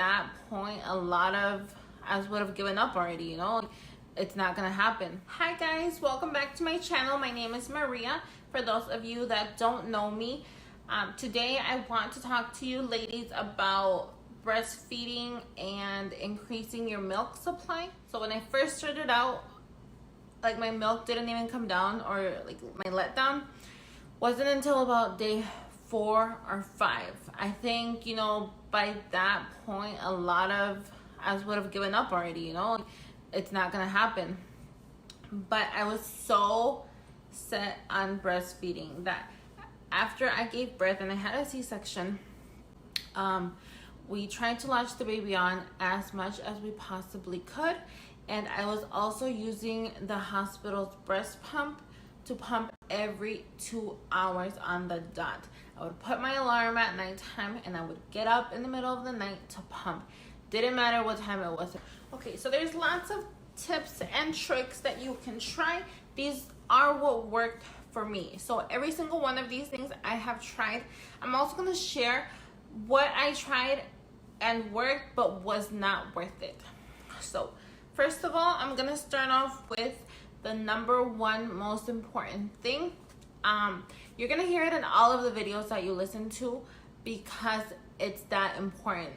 that point, a lot of us would have given up already, you know? It's not gonna happen. Hi guys, welcome back to my channel. My name is Maria. For those of you that don't know me, today I want to talk to you ladies about breastfeeding and increasing your milk supply. So when I first started out, like my milk didn't even come down, or like my letdown wasn't until about day 4 or 5. I think, you know, by that point, a lot of us would have given up already, you know? It's not gonna happen. But I was so set on breastfeeding that after I gave birth and I had a C-section, we tried to latch the baby on as much as we possibly could. And I was also using the hospital's breast pump to pump every 2 hours on the dot. I would put my alarm at nighttime and I would get up in the middle of the night to pump. Didn't matter what time it was. Okay, so there's lots of tips and tricks that you can try. These are what worked for me. So every single one of these things I have tried. I'm also gonna share what I tried and worked but was not worth it. So first of all, I'm gonna start off with the number one most important thing. You're gonna hear it in all of the videos that you listen to because it's that important.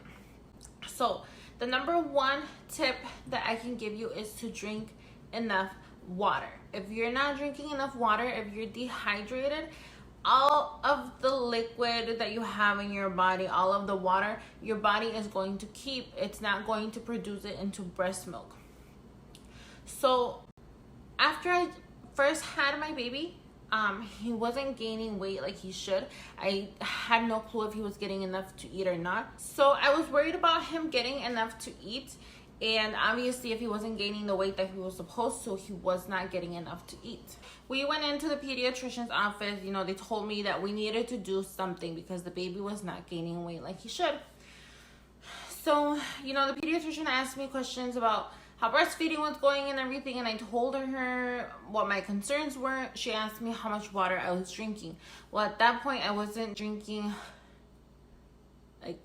So the number one tip that I can give you is to drink enough water. If you're not drinking enough water, if you're dehydrated, all of the liquid that you have in your body, all of the water, your body is going to keep. It's not going to produce it into breast milk. So after I first had my baby, he wasn't gaining weight like he should. I had no clue if he was getting enough to eat or not. So I was worried about him getting enough to eat. And obviously if he wasn't gaining the weight that he was supposed to, he was not getting enough to eat. We went into the pediatrician's office. You know, they told me that we needed to do something because the baby was not gaining weight like he should. So, you know, the pediatrician asked me questions about how breastfeeding was going and everything, and I told her what my concerns were. She asked me how much water I was drinking. Well, at that point, I wasn't drinking like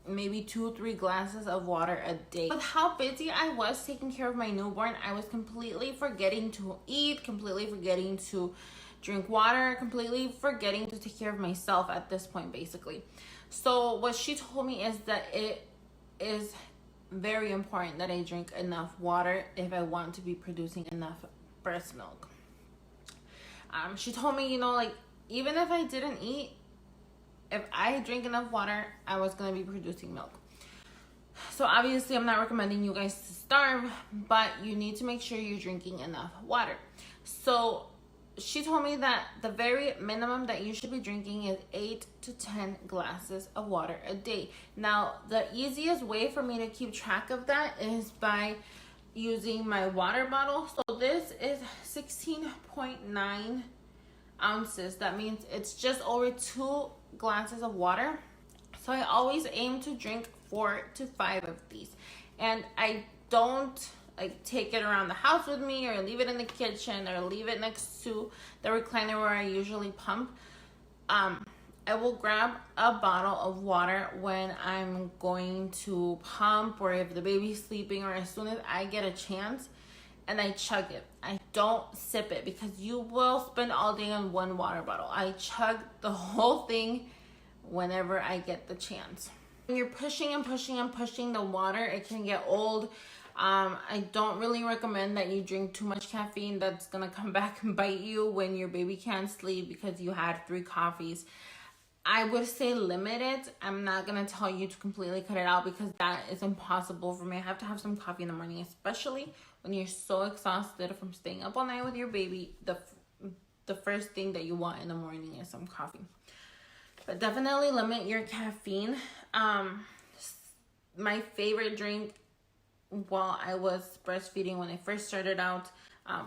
maybe 2-3 glasses of water a day. With how busy I was taking care of my newborn, I was completely forgetting to eat, completely forgetting to drink water, completely forgetting to take care of myself at this point, basically. So what she told me is that it is very important that I drink enough water if I want to be producing enough breast milk. She told me, you know, like even if I didn't eat, if I drink enough water, I was going to be producing milk. So obviously I'm not recommending you guys to starve, but you need to make sure you're drinking enough water. So she told me that the very minimum that you should be drinking is 8 to 10 glasses of water a day. Now, the easiest way for me to keep track of that is by using my water bottle. So this is 16.9 ounces. That means it's just over 2 glasses of water. So I always aim to drink 4 to 5 of these. And I don't like take it around the house with me or leave it in the kitchen or leave it next to the recliner where I usually pump. I will grab a bottle of water when I'm going to pump or if the baby's sleeping or as soon as I get a chance, and I chug it. I don't sip it because you will spend all day on one water bottle. I chug the whole thing whenever I get the chance. When you're pushing and pushing and pushing the water, it can get old. I don't really recommend that you drink too much caffeine. That's gonna come back and bite you when your baby can't sleep because you had 3 coffees. I would say limit it. I'm not gonna tell you to completely cut it out because that is impossible for me. I have to have some coffee in the morning, especially when you're so exhausted from staying up all night with your baby. The first thing that you want in the morning is some coffee. But definitely limit your caffeine. My favorite drink while I was breastfeeding when I first started out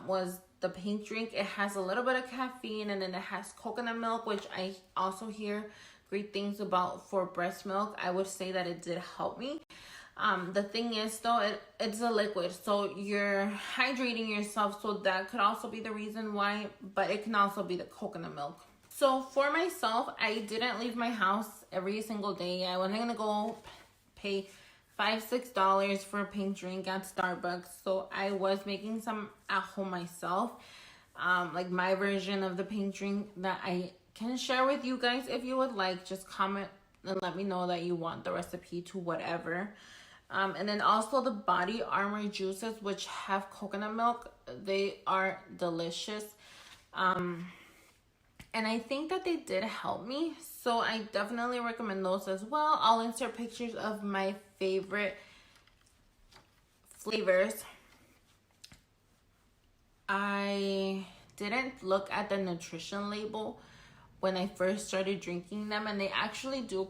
was the pink drink. It has a little bit of caffeine and then it has coconut milk, which I also hear great things about for breast milk. I would say that it did help me. The thing is though, it's a liquid, so you're hydrating yourself, so that could also be the reason why, but it can also be the coconut milk. So for myself, I didn't leave my house every single day. I wasn't gonna go pay $5-6 for a pink drink at Starbucks. So I was making some at home myself, like my version of the pink drink that I can share with you guys if you would like. Just comment and let me know that you want the recipe to whatever. And then also the Body Armor juices, which have coconut milk. They are delicious. And I think that they did help me. So I definitely recommend those as well. I'll insert pictures of my favorite flavors. I didn't look at the nutrition label when I first started drinking them, and they actually do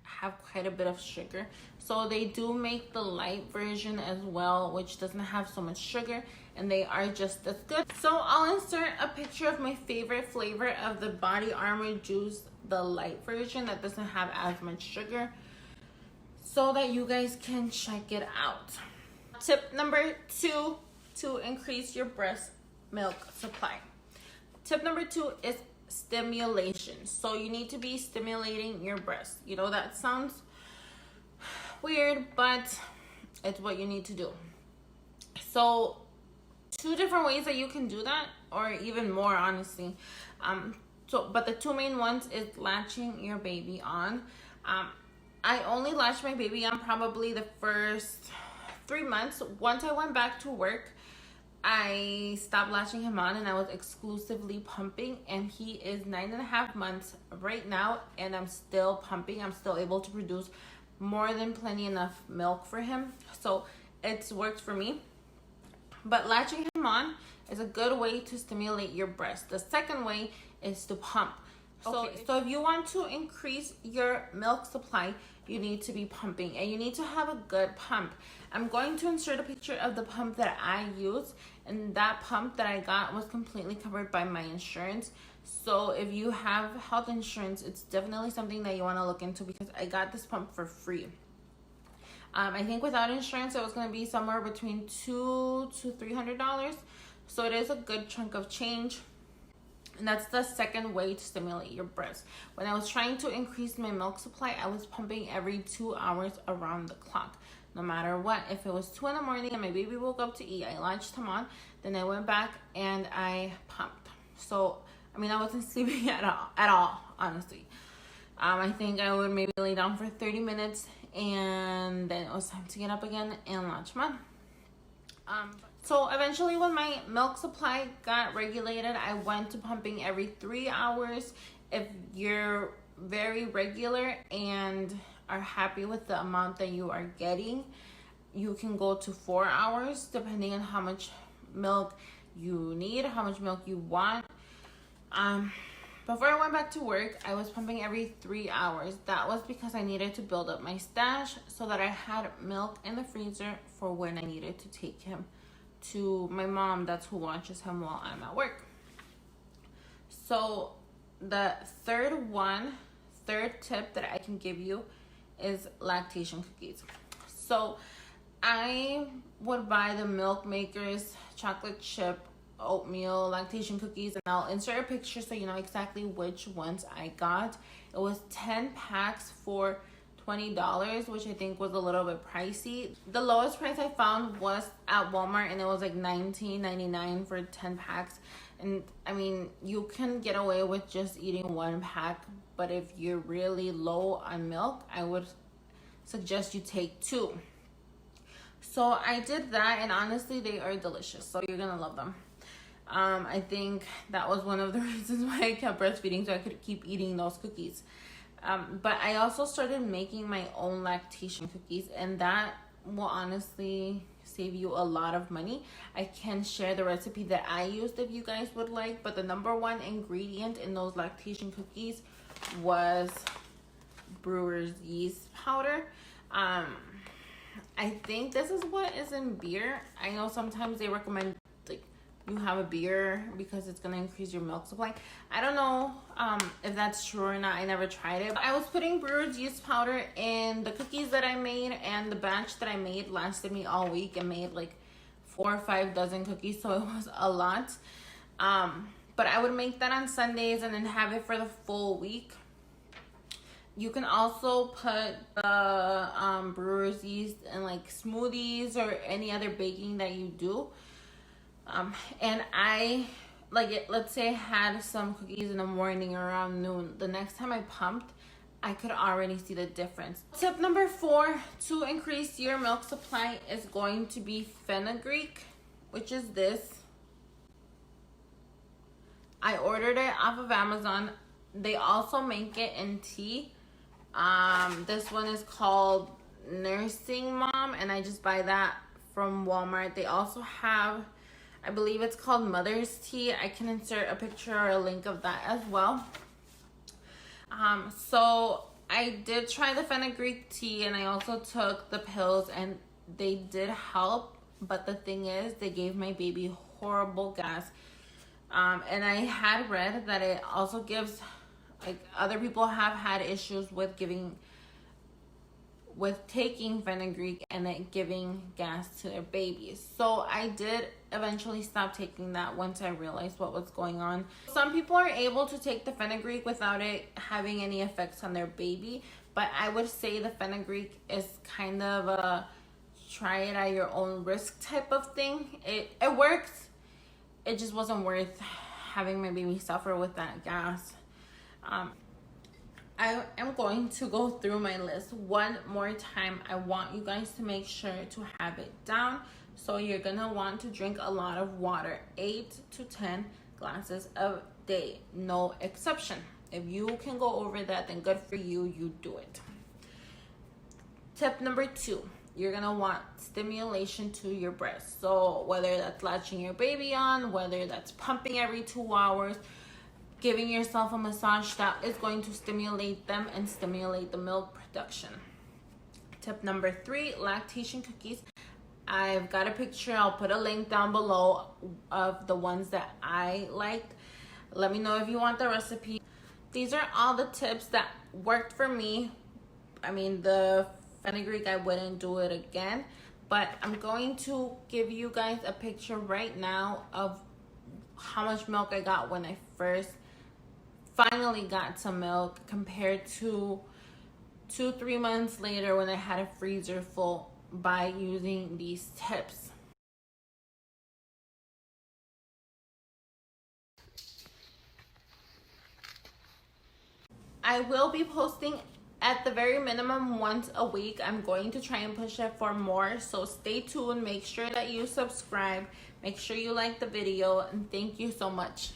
have quite a bit of sugar. So they do make the light version as well, which doesn't have so much sugar, and they are just as good. So I'll insert a picture of my favorite flavor of the Body Armor juice, the light version that doesn't have as much sugar, so that you guys can check it out. Tip number 2 to increase your breast milk supply. Tip number 2 is stimulation. So you need to be stimulating your breast. You know, that sounds weird, but it's what you need to do. So 2 different ways that you can do that, or even more, honestly. But the 2 main ones is latching your baby on. I only latched my baby on probably the first 3 months. Once I went back to work, I stopped latching him on and I was exclusively pumping, and he is 9.5 months right now, and I'm still pumping. I'm still able to produce more than plenty enough milk for him, so it's worked for me. But latching him on is a good way to stimulate your breast. The second way is to pump. So if you want to increase your milk supply, you need to be pumping, and you need to have a good pump. I'm going to insert a picture of the pump that I use, and that pump that I got was completely covered by my insurance. So if you have health insurance, it's definitely something that you want to look into, because I got this pump for free. I think without insurance, it was going to be somewhere between $200 to $300. So it is a good chunk of change. And that's the second way to stimulate your breast. When I was trying to increase my milk supply, I was pumping every 2 hours around the clock. No matter what, if it was 2 in the morning and my baby woke up to eat, I latched him on, then I went back and I pumped. So, I mean, I wasn't sleeping at all, honestly. I think I would maybe lay down for 30 minutes, and then it was time to get up again and latch him on. So eventually, when my milk supply got regulated, I went to pumping every 3 hours. If you're very regular and are happy with the amount that you are getting, you can go to 4 hours, depending on how much milk you need, how much milk you want. Before I went back to work, I was pumping every 3 hours. That was because I needed to build up my stash so that I had milk in the freezer for when I needed to take him to my mom. That's who watches him while I'm at work. So the third tip that I can give you is lactation cookies. So I would buy the Milk Makers chocolate chip oatmeal lactation cookies, and I'll insert a picture so you know exactly which ones I got. It was 10 packs for $20, which I think was a little bit pricey. The lowest price I found was at Walmart, and it was like $19.99 for 10 packs. And I mean, you can get away with just eating 1 pack, but if you're really low on milk, I would suggest you take 2. So I did that, and honestly, they are delicious. So you're gonna love them. I think that was one of the reasons why I kept breastfeeding, so I could keep eating those cookies. But I also started making my own lactation cookies, and that will honestly save you a lot of money. I can share the recipe that I used if you guys would like, but the number 1 ingredient in those lactation cookies was brewer's yeast powder. I think this is what is in beer. I know sometimes they recommend like you have a beer because it's gonna increase your milk supply. I don't know if that's true or not. I never tried it. I was putting brewer's yeast powder in the cookies that I made, and the batch that I made lasted me all week and made like 4 or 5 dozen cookies, so it was a lot. But I would make that on Sundays and then have it for the full week. You can also put the brewer's yeast in like smoothies or any other baking that you do. And I, like, let's say I had some cookies in the morning around noon. The next time I pumped, I could already see the difference. Tip number 4 to increase your milk supply is going to be fenugreek, which is this. I ordered it off of Amazon. They also make it in tea. This one is called Nursing Mom, and I just buy that from Walmart. They also have, I believe it's called Mother's Tea. I can insert a picture or a link of that as well. So I did try the fenugreek tea, and I also took the pills, and they did help. But the thing is, they gave my baby horrible gas. And I had read that it also gives, like, other people have had issues with taking fenugreek and it giving gas to their babies. So I did eventually stop taking that once I realized what was going on. Some people are able to take the fenugreek without it having any effects on their baby, but I would say the fenugreek is kind of a try it at your own risk type of thing. It works. It just wasn't worth having my baby suffer with that gas. I am going to go through my list one more time. I want you guys to make sure to have it down. So you're gonna want to drink a lot of water, 8 to 10 glasses a day, no exception. If you can go over that, then good for you, you do it. Tip number 2, you're gonna want stimulation to your breast. So whether that's latching your baby on, whether that's pumping every 2 hours, giving yourself a massage, that is going to stimulate them and stimulate the milk production. Tip number 3, lactation cookies. I've got a picture, I'll put a link down below of the ones that I liked. Let me know if you want the recipe. These are all the tips that worked for me. I mean, the fenugreek, I wouldn't do it again, but I'm going to give you guys a picture right now of how much milk I got when I first finally got some milk compared to 2-3 months later when I had a freezer full by using these tips. I will be posting at the very minimum once a week. I'm going to try and push it for more, so stay tuned. Make sure that you subscribe, make sure you like the video, and thank you so much.